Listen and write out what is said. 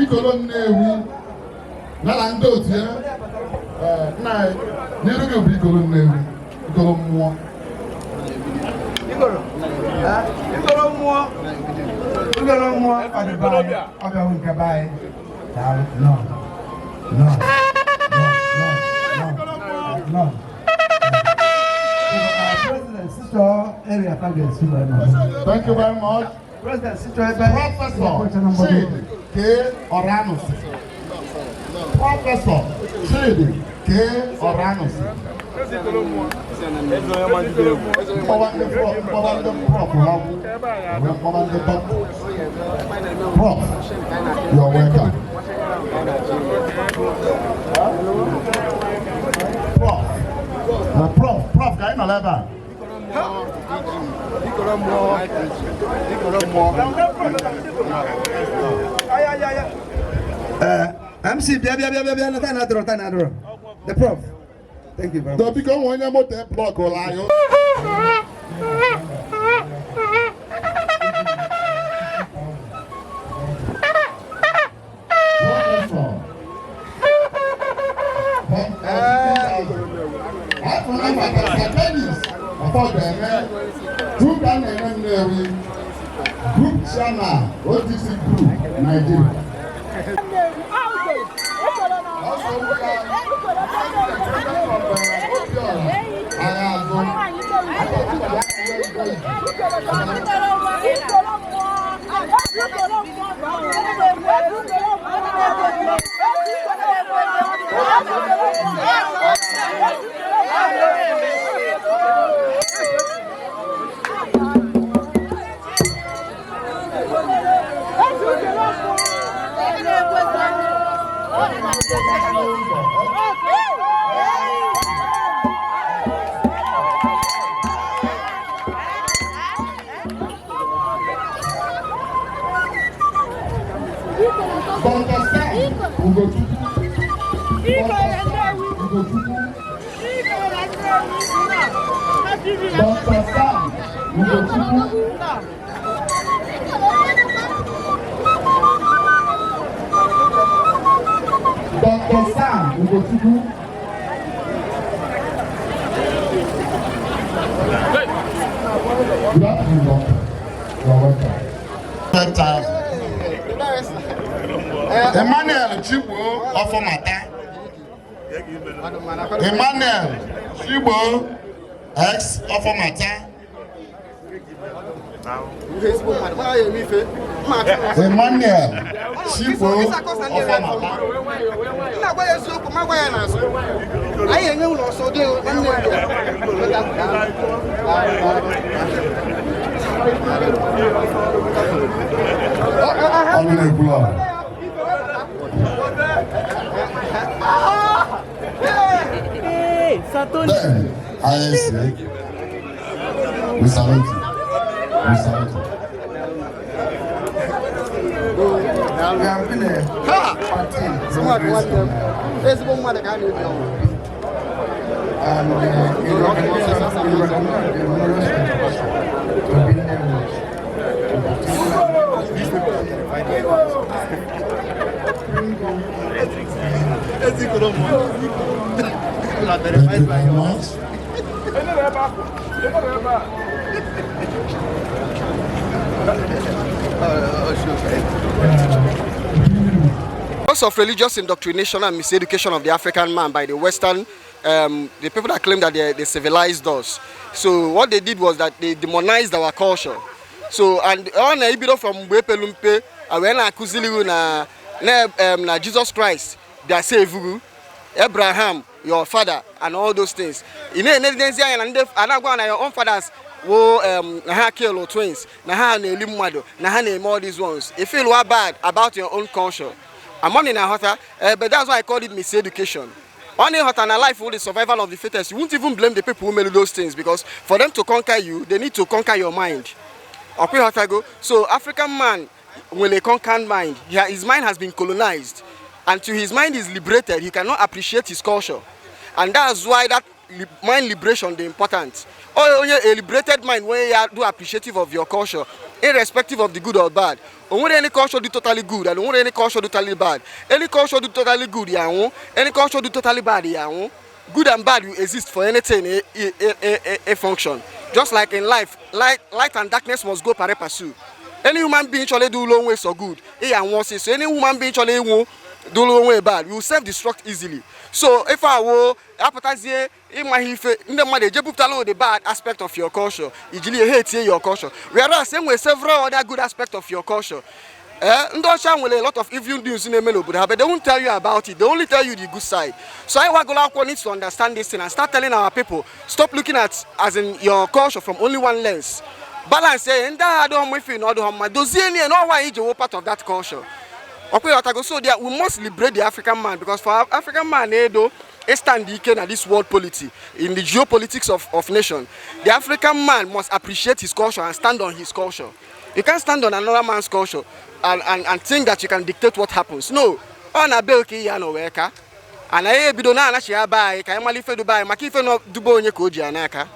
Ikolo Nnewi, na ndo tie, na niru ke bi Ikolo Nnewi, Ikolo Mmou. Ikolo Mmou, Adamazi, Afiaolu Nnewi. No. President, sister, area target. Thank you very much. President, sister, Professor Chidi K. Oranusi. Professor Chidi K. Oranusi. Prof, you're welcome. Prof, can you level? MC, the prof. Thank you very much. Don't become one more block or lion. Group Chairman, OTC Group, Nigeria. Also, we Emmanuel Chibo of Mata. Emmanuel Chibo ex of Mata. Emmanuel Chibo of Then, I say, we salute you. We salute you. We have been a party. Someone wants them. There's one more that can't do it. Thank you very much. Because of religious indoctrination and miseducation of the African man by the Western, the people that claim that they civilized us. So what they did was that they demonized our culture. So and on a bit from Wepelumpe, when I kuzili na Jesus Christ, they say Abraham, your father, and all those things. You know, and your own fathers. Ikolo twins, name all these ones. You feel bad about your own culture. I'm on in a hotter, but that's why I call it miseducation. Only hot and life for the survival of the fittest. You won't even blame the people who made those things because for them to conquer you, they need to conquer your mind. So African man, when a conquered mind, his mind has been colonized, and to his mind is liberated, he cannot appreciate his culture, and that's why that mind liberation is important. Oh, a liberated mind when you do appreciative of your culture, irrespective of the good or bad. Don't any culture do totally good, and don't any culture do totally bad. Any culture do totally good, any culture do totally bad, good and bad will exist for anything a function. Just like in life, light and darkness must go pari passu. Any human being surely do long way so good. So any human being surely do long way bad. We will self-destruct easily. So if I were appetize in my in the money, you put the bad aspect of your culture. You hate your culture. Whereas same way several other good aspects of your culture. Ndosha will a lot of evil news in the middle, but they won't tell you about it. They only tell you the good side. So I want needs to understand this thing and start telling our people, stop looking at as in your culture from only one lens. Balance saying that I don't want to know those and all why you part of that culture. So that we must liberate the African man because for African man, stand in this world politics, in the geopolitics of nation. The African man must appreciate his culture and stand on his culture. You can't stand on another man's culture and think that you can dictate what happens. No. On a belki yano weka. And I be dona na shia bai, ka emali fe Dubai, makife no dubo nye koji anaka.